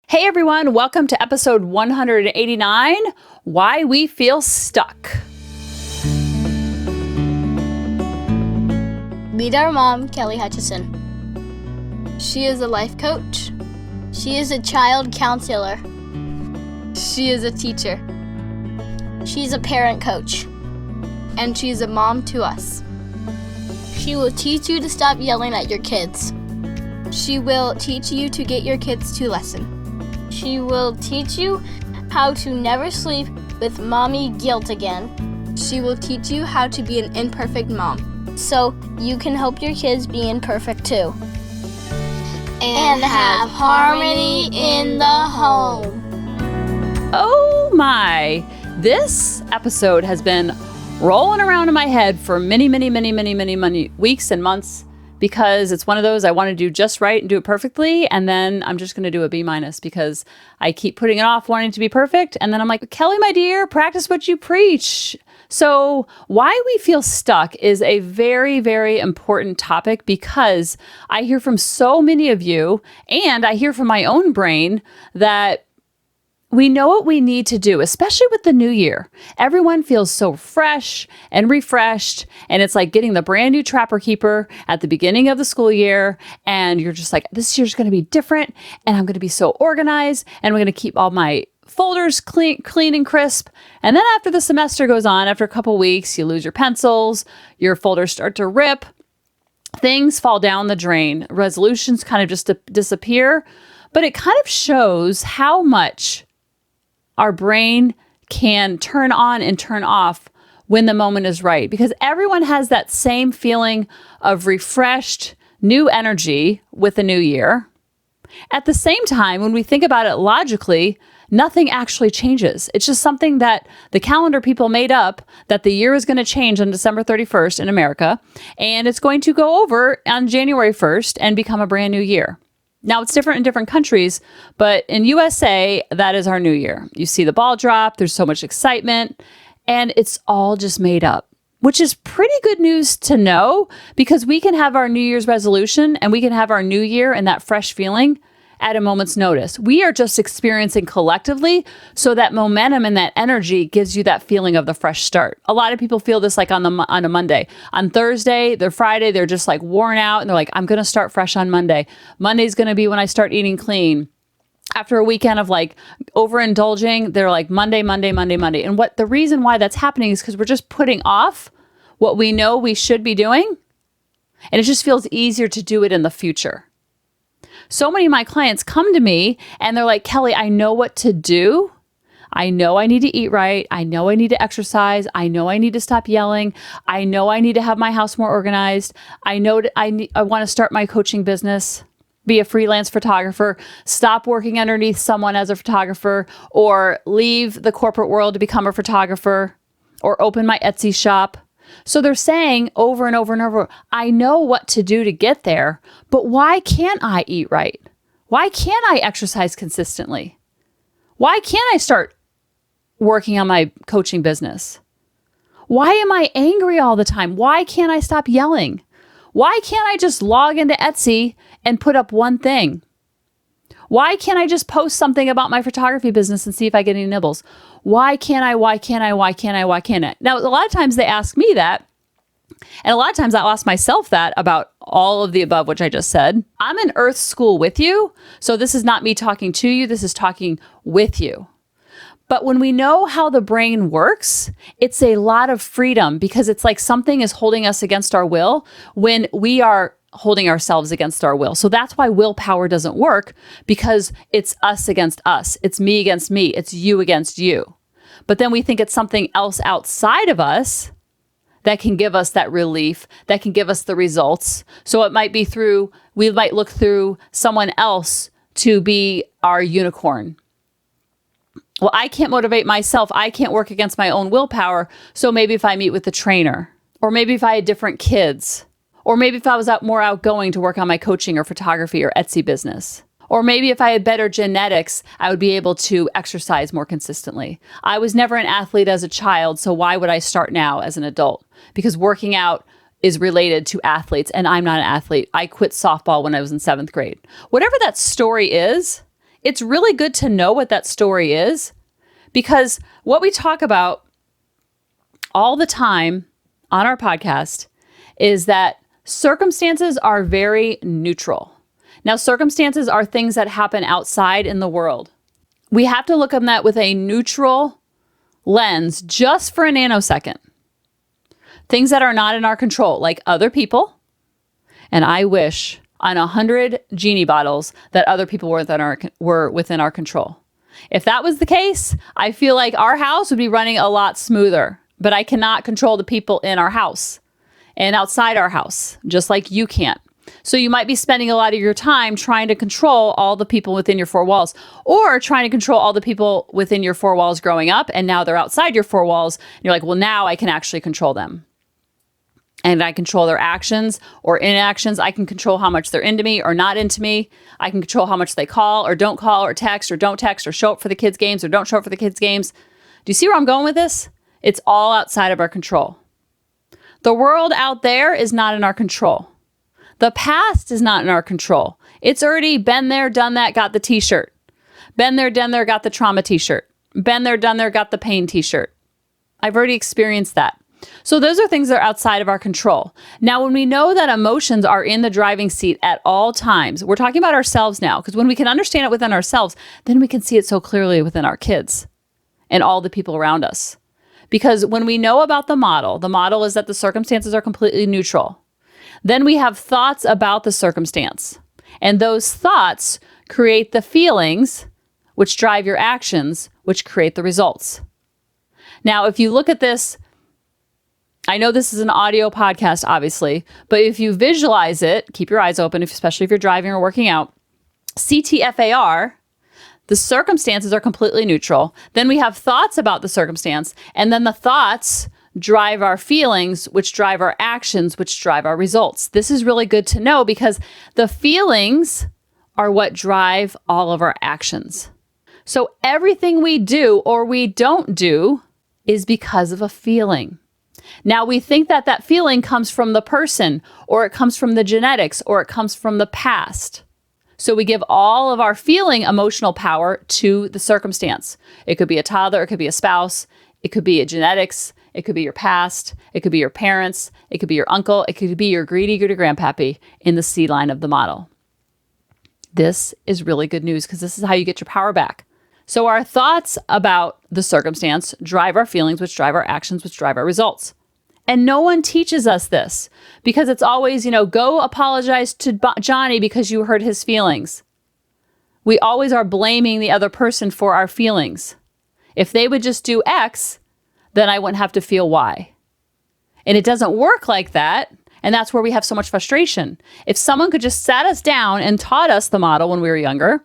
Hey everyone, welcome to episode 189, Why We Feel Stuck. Meet our mom, Kelly Hutchison. She is a life coach. She is a child counselor. She is a teacher. She's a parent coach. And she's a mom to us. She will teach you to stop yelling at your kids. She will teach you to get your kids to listen. She will teach you how to never sleep with mommy guilt again. She will teach you how to be an imperfect mom, so you can help your kids be imperfect too. And have harmony in the home. Oh my, this episode has been rolling around in my head for many weeks and months, because it's one of those I want to do just right and do it perfectly. And then I'm just going to do a B- because I keep putting it off wanting to be perfect. And then I'm like, Kelly, my dear, practice what you preach. So why we feel stuck is a very, very important topic, because I hear from so many of you, and I hear from my own brain, that we know what we need to do, especially with the new year. Everyone feels so fresh and refreshed, and it's like getting the brand new Trapper Keeper at the beginning of the school year, and you're just like, this year's going to be different, and I'm going to be so organized, and I'm going to keep all my folders clean and crisp. And then after the semester goes on, after a couple weeks, you lose your pencils, your folders start to rip, things fall down the drain, resolutions kind of just disappear. But it kind of shows how much our brain can turn on and turn off when the moment is right, because everyone has that same feeling of refreshed, new energy with the new year. At the same time, when we think about it logically, nothing actually changes. It's just something that the calendar people made up, that the year is going to change on December 31st in America, and it's going to go over on January 1st and become a brand new year. Now, it's different in different countries, but in USA, that is our new year. You see the ball drop, there's so much excitement, and it's all just made up, which is pretty good news to know, because we can have our New Year's resolution and we can have our new year and that fresh feeling at a moment's notice. We are just experiencing collectively, so that momentum and that energy gives you that feeling of the fresh start. A lot of people feel this like on a Monday. On Thursday, they're Friday, they're just like worn out, and they're like, I'm going to start fresh on Monday. Monday's going to be when I start eating clean. After a weekend of like overindulging, they're like Monday. And what the reason why that's happening is because we're just putting off what we know we should be doing, and it just feels easier to do it in the future. So many of my clients come to me and they're like, Kelly, I know what to do. I know I need to eat right. I know I need to exercise. I know I need to stop yelling. I know I need to have my house more organized. I know I want to start my coaching business, be a freelance photographer, stop working underneath someone as a photographer, or leave the corporate world to become a photographer, or open my Etsy shop. So they're saying over and over and over, I know what to do to get there, but why can't I eat right? Why can't I exercise consistently? Why can't I start working on my coaching business? Why am I angry all the time? Why can't I stop yelling? Why can't I just log into Etsy and put up one thing? Why can't I just post something about my photography business and see if I get any nibbles? Why can't I? Now, a lot of times they ask me that. And a lot of times I'll ask myself that about all of the above, which I just said. I'm in Earth School with you. So this is not me talking to you. This is talking with you. But when we know how the brain works, it's a lot of freedom, because it's like something is holding us against our will when we are holding ourselves against our will. So that's why willpower doesn't work, because it's us against us. It's me against me. It's you against you. But then we think it's something else outside of us that can give us that relief, that can give us the results. So it might be we might look through someone else to be our unicorn. Well, I can't motivate myself. I can't work against my own willpower. So maybe if I meet with a trainer, or maybe if I had different kids, or maybe if I was more outgoing to work on my coaching or photography or Etsy business. Or maybe if I had better genetics, I would be able to exercise more consistently. I was never an athlete as a child, so why would I start now as an adult? Because working out is related to athletes, and I'm not an athlete. I quit softball when I was in 7th grade. Whatever that story is, it's really good to know what that story is, because what we talk about all the time on our podcast is that circumstances are very neutral. Now, circumstances are things that happen outside in the world. We have to look at that with a neutral lens just for a nanosecond. Things that are not in our control, like other people. And I wish on 100 genie bottles that other people were within our control. If that was the case, I feel like our house would be running a lot smoother. But I cannot control the people in our house and outside our house, just like you can't. So you might be spending a lot of your time trying to control all the people within your four walls, or trying to control all the people within your four walls growing up, and now they're outside your four walls. And you're like, well, now I can actually control them. And I control their actions or inactions. I can control how much they're into me or not into me. I can control how much they call or don't text or don't text or show up for the kids' games or don't show up for the kids' games. Do you see where I'm going with this? It's all outside of our control. The world out there is not in our control. The past is not in our control. It's already been there, done that, got the t-shirt. Been there, done there, got the trauma t-shirt. Been there, done there, got the pain t-shirt. I've already experienced that. So those are things that are outside of our control. Now, when we know that emotions are in the driving seat at all times, we're talking about ourselves now, because when we can understand it within ourselves, then we can see it so clearly within our kids and all the people around us. Because when we know about the model is that the circumstances are completely neutral. Then we have thoughts about the circumstance. And those thoughts create the feelings, which drive your actions, which create the results. Now, if you look at this, I know this is an audio podcast, obviously, but if you visualize it, keep your eyes open, especially if you're driving or working out, CTFAR, the circumstances are completely neutral. Then we have thoughts about the circumstance, and then the thoughts drive our feelings, which drive our actions, which drive our results. This is really good to know because the feelings are what drive all of our actions. So everything we do or we don't do is because of a feeling. Now, we think that that feeling comes from the person, or it comes from the genetics, or it comes from the past. So we give all of our feeling emotional power to the circumstance. It could be a toddler, it could be a spouse, it could be a genetics, it could be your past, it could be your parents, it could be your uncle, it could be your greedy grandpappy in the C line of the model. This is really good news because this is how you get your power back. So our thoughts about the circumstance drive our feelings, which drive our actions, which drive our results. And no one teaches us this because it's always, go apologize to Johnny because you hurt his feelings. We always are blaming the other person for our feelings. If they would just do X, then I wouldn't have to feel Y. And it doesn't work like that. And that's where we have so much frustration. If someone could just sat us down and taught us the model when we were younger,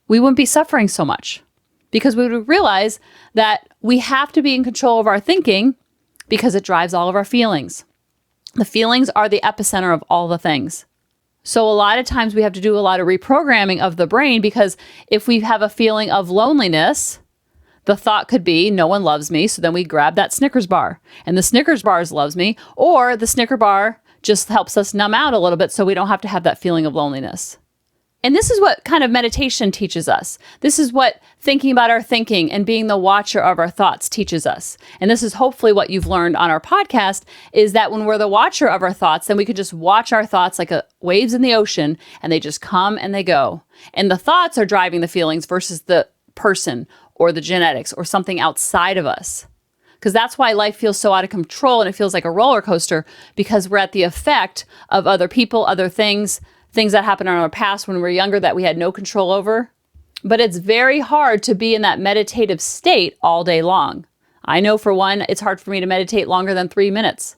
we wouldn't be suffering so much because we would realize that we have to be in control of our thinking because it drives all of our feelings. The feelings are the epicenter of all the things. So a lot of times we have to do a lot of reprogramming of the brain because if we have a feeling of loneliness, the thought could be, no one loves me. So then we grab that Snickers bar and the Snickers bars loves me, or the Snicker bar just helps us numb out a little bit so we don't have to have that feeling of loneliness. And this is what kind of meditation teaches us. This is what thinking about our thinking and being the watcher of our thoughts teaches us. And this is hopefully what you've learned on our podcast is that when we're the watcher of our thoughts, then we could just watch our thoughts like waves in the ocean and they just come and they go. And the thoughts are driving the feelings versus the person or the genetics or something outside of us. Because that's why life feels so out of control and it feels like a roller coaster because we're at the effect of other people, other things that happened in our past when we were younger that we had no control over. But it's very hard to be in that meditative state all day long. I know for one, it's hard for me to meditate longer than 3 minutes.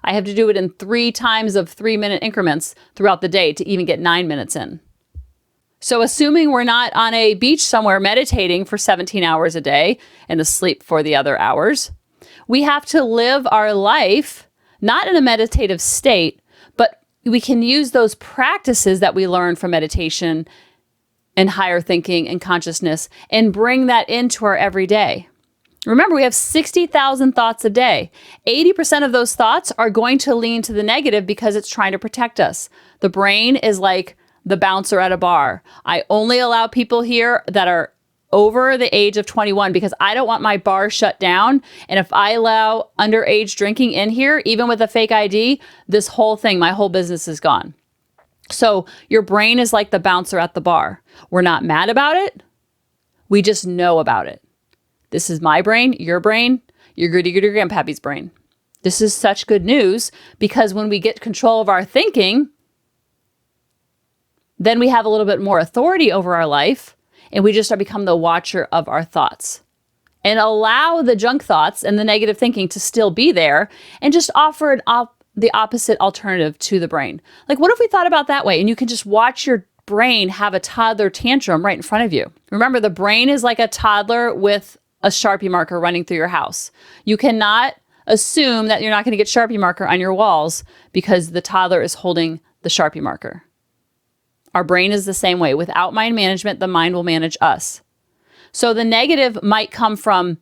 I have to do it in 3 times of 3-minute increments throughout the day to even get 9 minutes in. So assuming we're not on a beach somewhere meditating for 17 hours a day and asleep for the other hours, we have to live our life not in a meditative state, but we can use those practices that we learn from meditation and higher thinking and consciousness and bring that into our everyday. Remember, we have 60,000 thoughts a day. 80% of those thoughts are going to lean to the negative because it's trying to protect us. The brain is like the bouncer at a bar. I only allow people here that are over the age of 21 because I don't want my bar shut down. And if I allow underage drinking in here, even with a fake ID, this whole thing, my whole business is gone. So your brain is like the bouncer at the bar. We're not mad about it. We just know about it. This is my brain, your grandpappy's brain. This is such good news because when we get control of our thinking, then we have a little bit more authority over our life and we just become the watcher of our thoughts and allow the junk thoughts and the negative thinking to still be there and just offer the opposite alternative to the brain. Like, what if we thought about that way? And you can just watch your brain have a toddler tantrum right in front of you. Remember, the brain is like a toddler with a Sharpie marker running through your house. You cannot assume that you're not going to get Sharpie marker on your walls because the toddler is holding the Sharpie marker. Our brain is the same way. Without mind management, the mind will manage us. So the negative might come from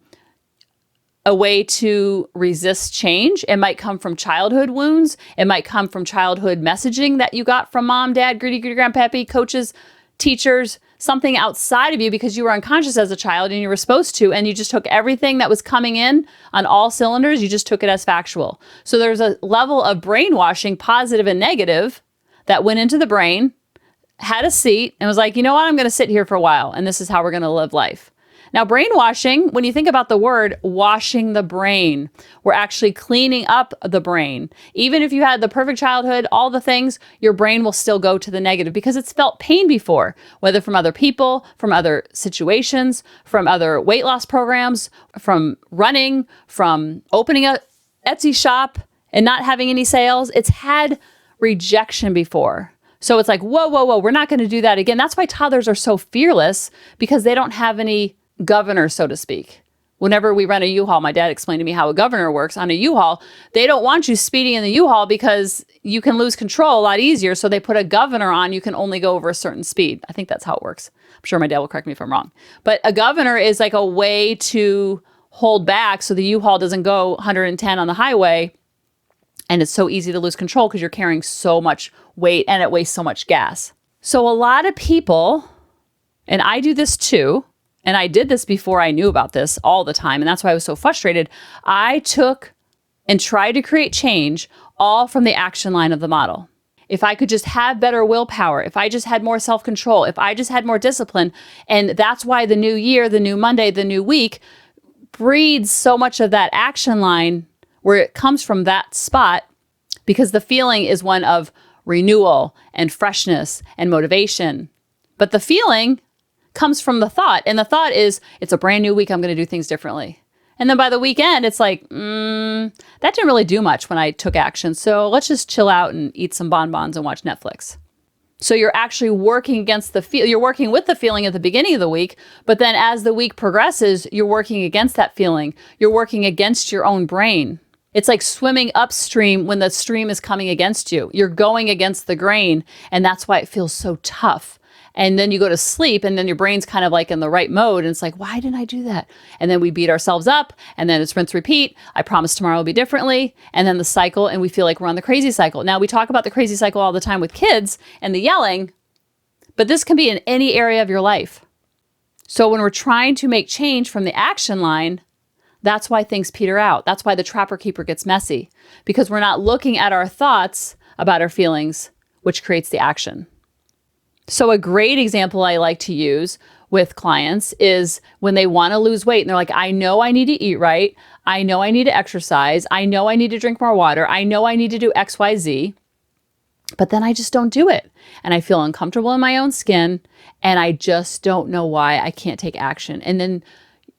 a way to resist change. It might come from childhood wounds. It might come from childhood messaging that you got from mom, dad, grandpappy, coaches, teachers, something outside of you because you were unconscious as a child and you were supposed to, and you just took everything that was coming in on all cylinders, you just took it as factual. So there's a level of brainwashing, positive and negative, that went into the brain, had a seat, and was like, you know what, I'm going to sit here for a while, and this is how we're going to live life. Now, brainwashing, when you think about the word washing the brain, we're actually cleaning up the brain. Even if you had the perfect childhood, all the things, your brain will still go to the negative because it's felt pain before, whether from other people, from other situations, from other weight loss programs, from running, from opening a Etsy shop and not having any sales. It's had rejection before. So it's like, whoa, we're not going to do that again. That's why toddlers are so fearless because they don't have any governor, so to speak. Whenever we rent a U-Haul, my dad explained to me how a governor works on a U-Haul. They don't want you speeding in the U-Haul because you can lose control a lot easier. So they put a governor on. You can only go over a certain speed. I think that's how it works. I'm sure my dad will correct me if I'm wrong. But a governor is like a way to hold back so the U-Haul doesn't go 110 on the highway. And it's so easy to lose control because you're carrying so much weight and it wastes so much gas. So a lot of people, and I do this too, and I did this before I knew about this all the time, and that's why I was so frustrated. I took and tried to create change all from the action line of the model. If I could just have better willpower, if I just had more self-control, if I just had more discipline, and that's why the new year, the new Monday, the new week breeds so much of that action line where it comes from that spot, because the feeling is one of renewal and freshness and motivation. But the feeling comes from the thought. And the thought is, it's a brand new week, I'm going to do things differently. And then by the weekend, it's like, that didn't really do much when I took action. So let's just chill out and eat some bonbons and watch Netflix. So you're actually working against you're working with the feeling at the beginning of the week, but then as the week progresses, you're working against that feeling. You're working against your own brain. It's like swimming upstream when the stream is coming against you. You're going against the grain, and that's why it feels so tough. And then you go to sleep, and then your brain's kind of like in the right mode, and it's like, why didn't I do that? And then we beat ourselves up, and then it's rinse, repeat. I promise tomorrow will be differently. And then the cycle, and we feel like we're on the crazy cycle. Now, we talk about the crazy cycle all the time with kids and the yelling, but this can be in any area of your life. So when we're trying to make change from the action line, that's why things peter out. That's why the trapper keeper gets messy, because we're not looking at our thoughts about our feelings, which creates the action. So a great example I like to use with clients is when they want to lose weight and they're like, I know I need to eat right. I know I need to exercise. I know I need to drink more water. I know I need to do X, Y, Z, but then I just don't do it. And I feel uncomfortable in my own skin and I just don't know why I can't take action. And then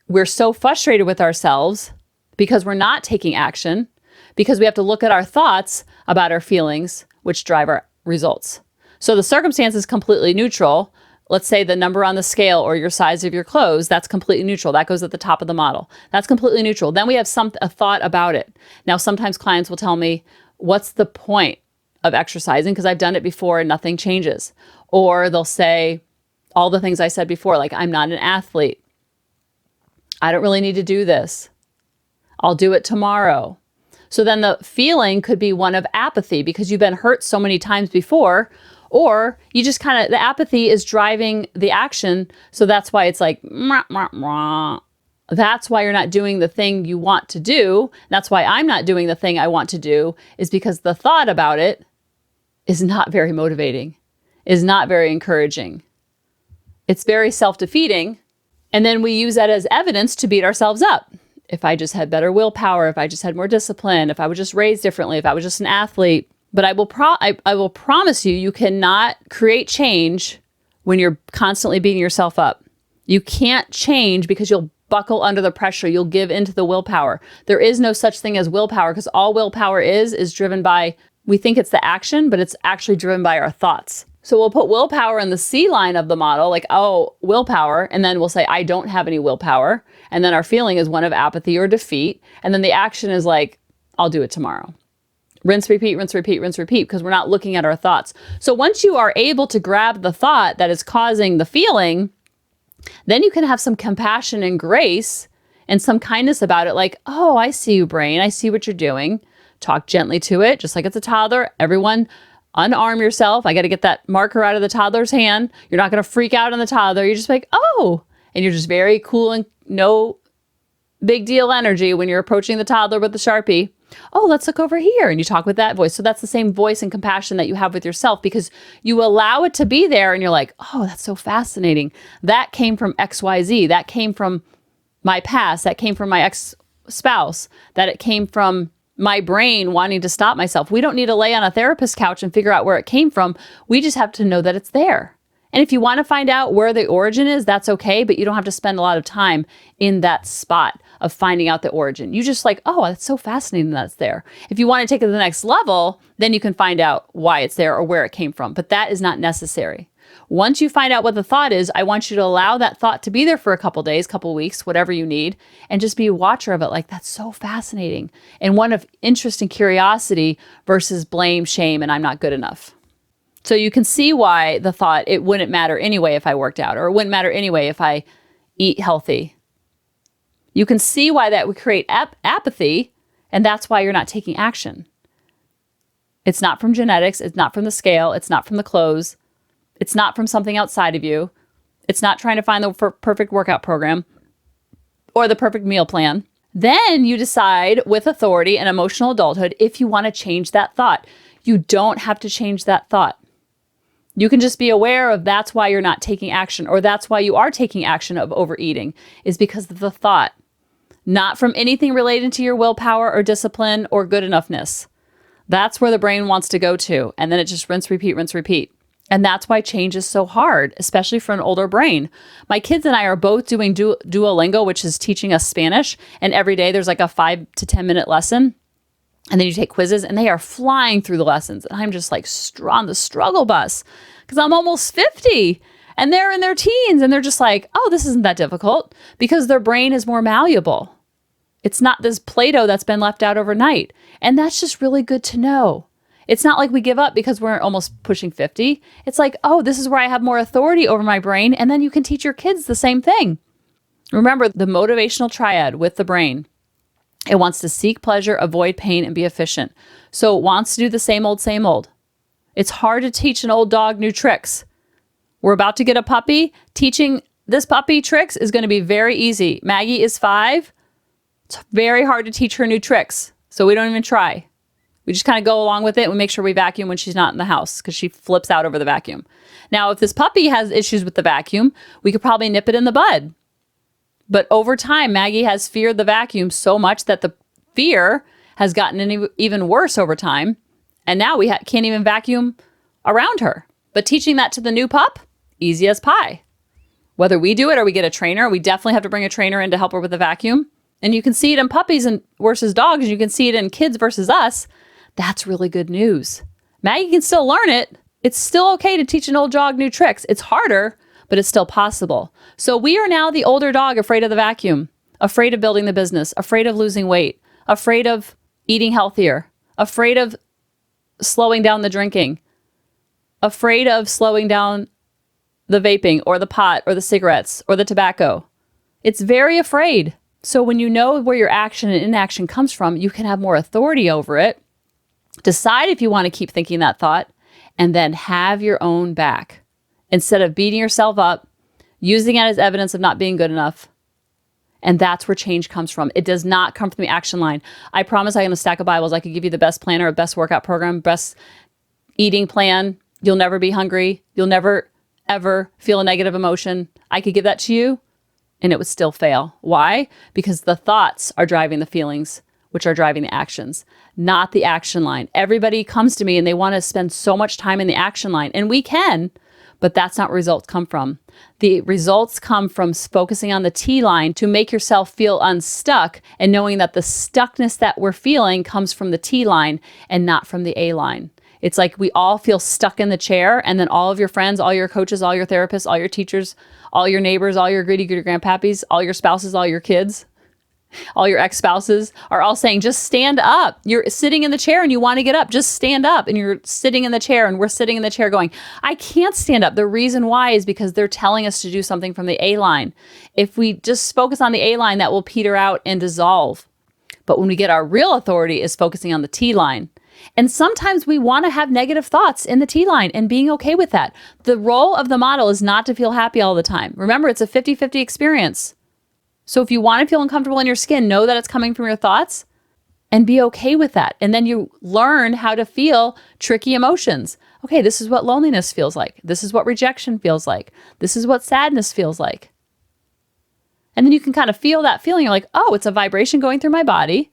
we're so frustrated with ourselves because we're not taking action, because we have to look at our thoughts about our feelings, which drive our results. So the circumstance is completely neutral. Let's say the number on the scale or your size of your clothes, that's completely neutral. That goes at the top of the model. That's completely neutral. Then we have a thought about it. Now, sometimes clients will tell me, what's the point of exercising? Because I've done it before and nothing changes. Or they'll say all the things I said before, like, I'm not an athlete. I don't really need to do this. I'll do it tomorrow. So then the feeling could be one of apathy because you've been hurt so many times before, Or you just kind of, the apathy is driving the action. So that's why it's like, "Mwah, mwah, mwah." That's why you're not doing the thing you want to do. That's why I'm not doing the thing I want to do, is because the thought about it is not very motivating, is not very encouraging. It's very self-defeating. And then we use that as evidence to beat ourselves up. If I just had better willpower, if I just had more discipline, if I was just raised differently, if I was just an athlete. But I will promise you, you cannot create change when you're constantly beating yourself up. You can't change because you'll buckle under the pressure. You'll give into the willpower. There is no such thing as willpower, because all willpower is driven by, we think it's the action, but it's actually driven by our thoughts. So we'll put willpower in the C line of the model, like, oh, willpower. And then we'll say, I don't have any willpower. And then our feeling is one of apathy or defeat. And then the action is like, I'll do it tomorrow. Rinse, repeat, rinse, repeat, rinse, repeat, because we're not looking at our thoughts. So once you are able to grab the thought that is causing the feeling, then you can have some compassion and grace and some kindness about it. Like, oh, I see you, brain. I see what you're doing. Talk gently to it, just like it's a toddler. Everyone, unarm yourself. I got to get that marker out of the toddler's hand. You're not going to freak out on the toddler. You're just like, oh, and you're just very cool and no big deal energy when you're approaching the toddler with the Sharpie. Oh, let's look over here. And you talk with that voice. So that's the same voice and compassion that you have with yourself, because you allow it to be there and you're like, oh, that's so fascinating. That came from XYZ. That came from my past. That came from my ex-spouse. That it came from my brain wanting to stop myself. We don't need to lay on a therapist couch and figure out where it came from. We just have to know that it's there. And if you want to find out where the origin is, that's okay, but you don't have to spend a lot of time in that spot of finding out the origin. You just like, oh, that's so fascinating that it's there. If you want to take it to the next level, then you can find out why it's there or where it came from, but that is not necessary. Once you find out what the thought is, I want you to allow that thought to be there for a couple days, couple weeks, whatever you need, and just be a watcher of it. Like, that's so fascinating. And one of interest and curiosity versus blame, shame, and I'm not good enough. So you can see why the thought, it wouldn't matter anyway if I worked out, or it wouldn't matter anyway if I eat healthy. You can see why that would create apathy, and that's why you're not taking action. It's not from genetics. It's not from the scale. It's not from the clothes. It's not from something outside of you. It's not trying to find the perfect workout program or the perfect meal plan. Then you decide with authority and emotional adulthood if you want to change that thought. You don't have to change that thought. You can just be aware of that's why you're not taking action, or that's why you are taking action of overeating, is because of the thought, not from anything related to your willpower or discipline or good enoughness. That's where the brain wants to go to. And then it just rinse, repeat, rinse, repeat. And that's why change is so hard, especially for an older brain. My kids and I are both doing Duolingo, which is teaching us Spanish. And every day there's like a 5 to 10 minute lesson. And then you take quizzes, and they are flying through the lessons. And I'm just like on the struggle bus because I'm almost 50 and they're in their teens and they're just like, oh, this isn't that difficult, because their brain is more malleable. It's not this Play-Doh that's been left out overnight. And that's just really good to know. It's not like we give up because we're almost pushing 50. It's like, oh, this is where I have more authority over my brain. And then you can teach your kids the same thing. Remember the motivational triad with the brain. It wants to seek pleasure, avoid pain, and be efficient. So it wants to do the same old, same old. It's hard to teach an old dog new tricks. We're about to get a puppy. Teaching this puppy tricks is going to be very easy. Maggie is 5. It's very hard to teach her new tricks. So we don't even try. We just kind of go along with it. We make sure we vacuum when she's not in the house because she flips out over the vacuum. Now, if this puppy has issues with the vacuum, we could probably nip it in the bud. But over time, Maggie has feared the vacuum so much that the fear has gotten even worse over time. And now we can't even vacuum around her. But teaching that to the new pup, easy as pie. Whether we do it or we get a trainer, we definitely have to bring a trainer in to help her with the vacuum. And you can see it in puppies versus dogs. And you can see it in kids versus us. That's really good news. Maggie can still learn it. It's still okay to teach an old dog new tricks. It's harder, but it's still possible. So we are now the older dog afraid of the vacuum, afraid of building the business, afraid of losing weight, afraid of eating healthier, afraid of slowing down the drinking, afraid of slowing down the vaping or the pot or the cigarettes or the tobacco. It's very afraid. So when you know where your action and inaction comes from, you can have more authority over it. Decide if you want to keep thinking that thought, and then have your own back instead of beating yourself up, using it as evidence of not being good enough. And that's where change comes from. It does not come from the action line. I promise I can a stack of Bibles. I could give you the best planner, the best workout program, best eating plan. You'll never be hungry. You'll never, ever feel a negative emotion. I could give that to you and it would still fail. Why? Because the thoughts are driving the feelings, which are driving the actions, not the action line. Everybody comes to me and they want to spend so much time in the action line, and we can, but that's not where results come from. The results come from focusing on the T line to make yourself feel unstuck and knowing that the stuckness that we're feeling comes from the T line and not from the A line. It's like we all feel stuck in the chair, and then all of your friends, all your coaches, all your therapists, all your teachers, all your neighbors, all your greedy grandpappies, all your spouses, all your kids, all your ex-spouses are all saying, just stand up. You're sitting in the chair and you want to get up. Just stand up. And you're sitting in the chair and we're sitting in the chair going, I can't stand up. The reason why is because they're telling us to do something from the A line. If we just focus on the A line, that will peter out and dissolve. But when we get our real authority is focusing on the T line. And sometimes we want to have negative thoughts in the T line and being okay with that. The role of the model is not to feel happy all the time. Remember, it's a 50-50 experience. So if you want to feel uncomfortable in your skin, know that it's coming from your thoughts and be okay with that. And then you learn how to feel tricky emotions. Okay, this is what loneliness feels like. This is what rejection feels like. This is what sadness feels like. And then you can kind of feel that feeling. You're like, oh, it's a vibration going through my body.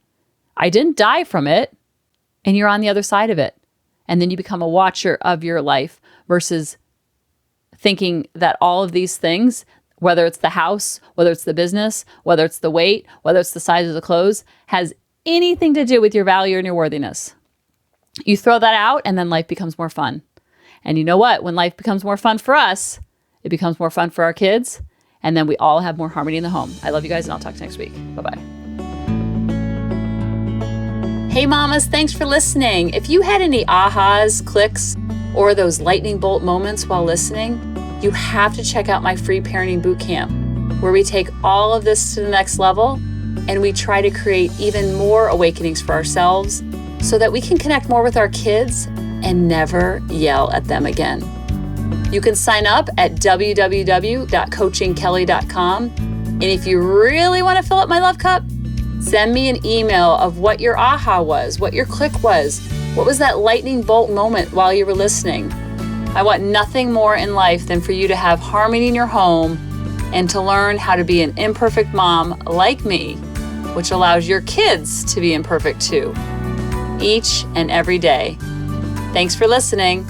I didn't die from it. And you're on the other side of it. And then you become a watcher of your life versus thinking that all of these things, whether it's the house, whether it's the business, whether it's the weight, whether it's the size of the clothes, has anything to do with your value and your worthiness. You throw that out and then life becomes more fun. And you know what? When life becomes more fun for us, it becomes more fun for our kids. And then we all have more harmony in the home. I love you guys and I'll talk to you next week. Bye-bye. Hey mamas, thanks for listening. If you had any ahas, clicks, or those lightning bolt moments while listening, you have to check out my free parenting bootcamp, where we take all of this to the next level and we try to create even more awakenings for ourselves so that we can connect more with our kids and never yell at them again. You can sign up at www.coachingkelly.com. And if you really want to fill up my love cup, send me an email of what your aha was, what your click was, what was that lightning bolt moment while you were listening. I want nothing more in life than for you to have harmony in your home and to learn how to be an imperfect mom like me, which allows your kids to be imperfect too, each and every day. Thanks for listening.